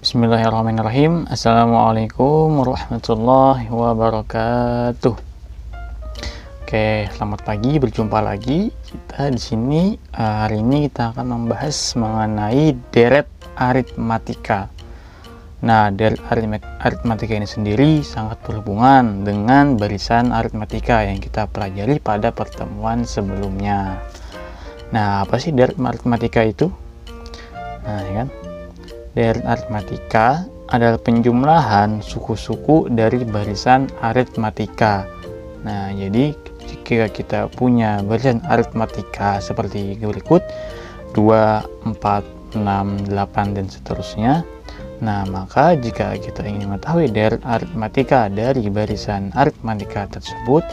Bismillahirrahmanirrahim. Assalamualaikum warahmatullahi wabarakatuh. Oke, selamat pagi. Berjumpa lagi kita di sini. Hari ini kita akan membahas mengenai deret aritmatika. Nah, deret aritmatika ini sendiri sangat berhubungan dengan barisan aritmatika yang kita pelajari pada pertemuan sebelumnya. Nah, apa sih deret aritmatika itu? Nah, ya kan? Deret aritmatika adalah penjumlahan suku-suku dari barisan aritmatika. Nah, jadi jika kita punya barisan aritmatika seperti berikut 2, 4, 6, 8 dan seterusnya. Nah, maka jika kita ingin mengetahui deret aritmatika dari barisan aritmatika tersebut,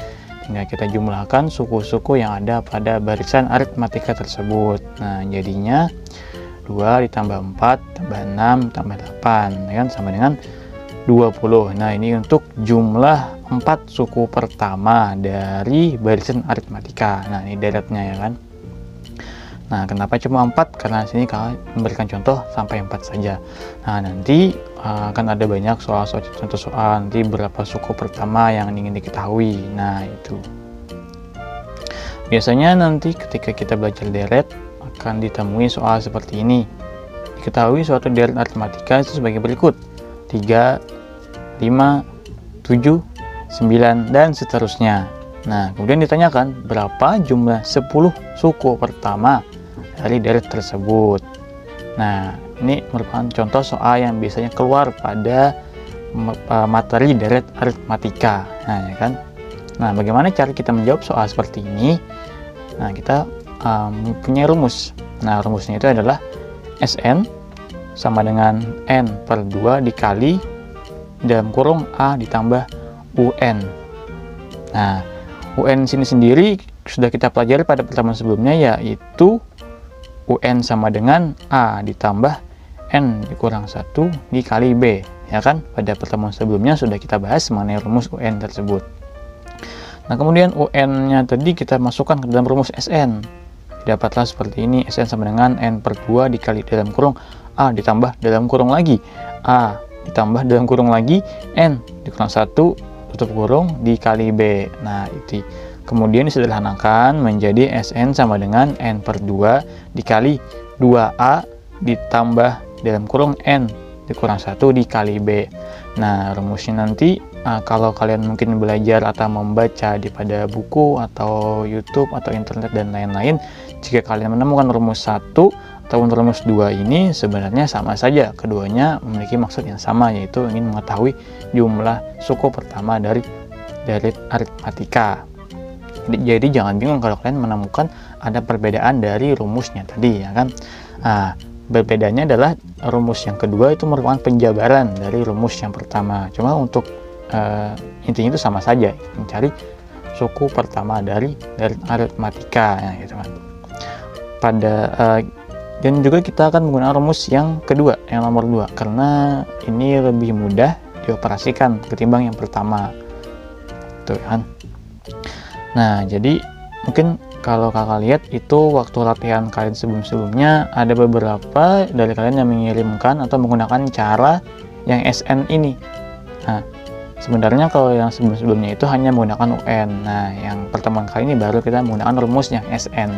tinggal kita jumlahkan suku-suku yang ada pada barisan aritmatika tersebut. Nah, jadinya 2 ditambah 4 tambah 6 tambah 8 ya kan, sama dengan 20. Nah, ini untuk jumlah 4 suku pertama dari barisan aritmatika. Nah, ini deretnya ya kan. Nah, kenapa cuma 4? Karena sini kalau memberikan contoh sampai 4 saja. Nah, nanti akan ada banyak soal-soal contoh soal nanti berapa suku pertama yang ingin diketahui. Nah, itu biasanya nanti ketika kita belajar deret akan ditemui soal seperti ini. Diketahui suatu deret aritmatika itu sebagai berikut: 3, 5, 7, 9 dan seterusnya. Nah, kemudian ditanyakan berapa jumlah 10 suku pertama dari deret tersebut. Nah, ini merupakan contoh soal yang biasanya keluar pada materi deret aritmatika. Nah, ya kan. Nah, bagaimana cara kita menjawab soal seperti ini? Nah, kita mempunyai rumus. Nah, rumusnya itu adalah Sn sama dengan N per 2 dikali dalam kurung A ditambah UN. Nah, UN sini sendiri sudah kita pelajari pada pertemuan sebelumnya, yaitu UN sama dengan A ditambah N dikurang 1 dikali B. Ya kan, pada pertemuan sebelumnya sudah kita bahas mengenai rumus UN tersebut. Nah, kemudian UN-nya tadi kita masukkan ke dalam rumus Sn. Dapatlah seperti ini: Sn sama dengan N per 2 dikali dalam kurung A ditambah dalam kurung lagi A ditambah dalam kurung lagi N dikurang 1 tutup kurung dikali B. Nah, itu kemudian disederhanakan menjadi Sn sama dengan N per 2 dikali 2A ditambah dalam kurung N dikurang 1 dikali B. Nah, rumusnya nanti kalau kalian mungkin belajar atau membaca pada buku atau YouTube atau internet dan lain-lain, jika kalian menemukan rumus 1 ataupun rumus 2 ini sebenarnya sama saja. Keduanya memiliki maksud yang sama, yaitu ingin mengetahui jumlah suku pertama dari aritmatika. Jadi jangan bingung kalau kalian menemukan ada perbedaan dari rumusnya tadi, ya kan. Berbedanya adalah rumus yang kedua itu merupakan penjabaran dari rumus yang pertama. Cuma untuk intinya itu sama saja, mencari suku pertama dari aritmatika, ya, gitu kan. Dan juga kita akan menggunakan rumus yang kedua, yang nomor 2, karena ini lebih mudah dioperasikan ketimbang yang pertama, tuh kan. Nah, jadi mungkin kalau kakak lihat itu waktu latihan kalian sebelumnya ada beberapa dari kalian yang mengirimkan atau menggunakan cara yang Sn ini. Nah, sebenarnya kalau yang sebelumnya itu hanya menggunakan UN. Nah, yang pertemuan kali ini baru kita menggunakan rumusnya Sn.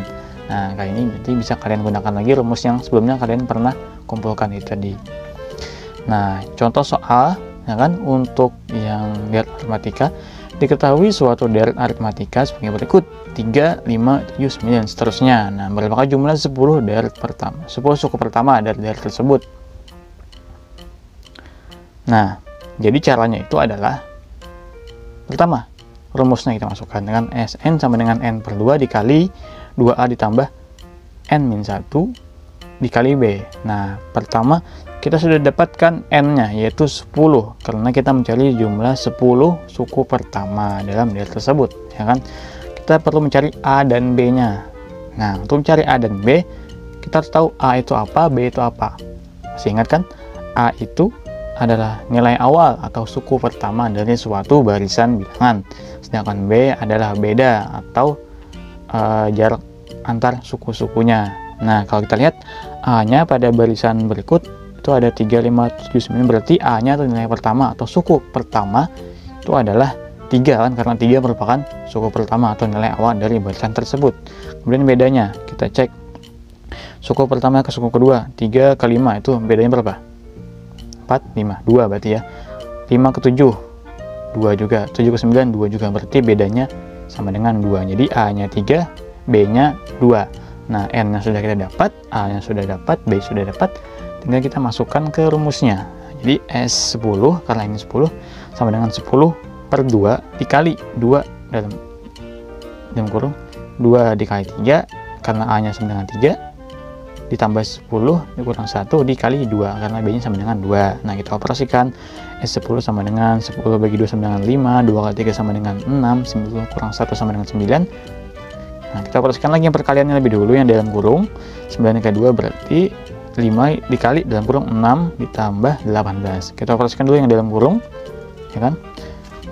Nah, kali ini berarti bisa kalian gunakan lagi rumus yang sebelumnya kalian pernah kumpulkan itu tadi. Nah, contoh soal, ya kan, untuk yang deret aritmatika, diketahui suatu deret aritmatika sebagai berikut: 3, 5, 7, 9 seterusnya. Nah, berapakah jumlah 10 deret pertama, 10 suku pertama dari deret tersebut? Nah, jadi caranya itu adalah pertama, rumusnya kita masukkan dengan Sn sama dengan N per 2 dikali 2A ditambah N-1 dikali B. Nah, pertama kita sudah dapatkan N-nya yaitu 10 karena kita mencari jumlah 10 suku pertama dalam deret tersebut, ya kan. Kita perlu mencari A dan B-nya. Nah, untuk mencari A dan B, kita harus tahu A itu apa, B itu apa. Masih ingat kan? A itu adalah nilai awal atau suku pertama dari suatu barisan bilangan, sedangkan B adalah beda atau jarak antar suku-sukunya. Nah, kalau kita lihat A-nya pada barisan berikut itu ada 3, 5, 7, 9, berarti A-nya atau nilai pertama atau suku pertama itu adalah 3 kan, karena 3 merupakan suku pertama atau nilai awal dari barisan tersebut. Kemudian bedanya, kita cek suku pertama ke suku kedua, 3 ke 5 itu bedanya berapa? 4, 5, 2 berarti ya. 5 ke 7, 2 juga. 7 ke 9, 2 juga, berarti bedanya sama dengan 2. Jadi A-nya 3, B-nya 2. Nah, N-nya sudah kita dapat, A-nya sudah dapat, B sudah dapat, tinggal kita masukkan ke rumusnya. Jadi S10, karena ini 10, sama dengan 10 per 2 dikali 2 dalam kurung 2 dikali 3, karena A-nya sama dengan 3, ditambah 10 dikurang 1 dikali 2, karena B-nya sama dengan 2. Nah, kita operasikan. S10 sama dengan 10 bagi 2 sama dengan 5, 2 kali 3 sama dengan 6, 9 kurang 1 sama dengan 9. Nah, kita operasikan lagi yang perkaliannya lebih dulu, yang dalam kurung. 9 dikali 2 berarti 5 dikali dalam kurung 6 ditambah 18. Kita operasikan dulu yang dalam kurung, ya kan?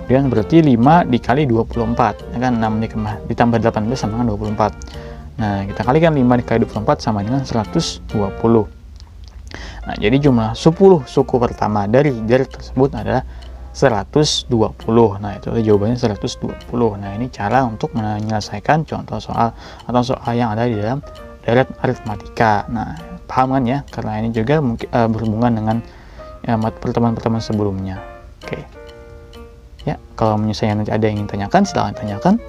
Kemudian berarti 5 dikali 24, ya kan? 6 ditambah 18 sama dengan 24. Nah, kita kalikan 5 dikali 24 sama dengan 120. Nah, jadi jumlah 10 suku pertama dari deret tersebut adalah 120. Nah, itu jawabannya 120. Nah, ini cara untuk menyelesaikan contoh soal atau soal yang ada di dalam deret aritmatika. Nah, paham kan ya? Karena ini juga mungkin berhubungan dengan pertemuan-pertemuan sebelumnya. Oke. Ya, kalau misalnya nanti ada yang ingin tanyakan, silahkan tanyakan.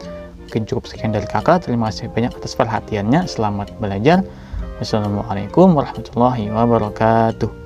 Mungkin cukup sekian dari kakak. Terima kasih banyak atas perhatiannya. Selamat belajar. Wassalamualaikum warahmatullahi wabarakatuh.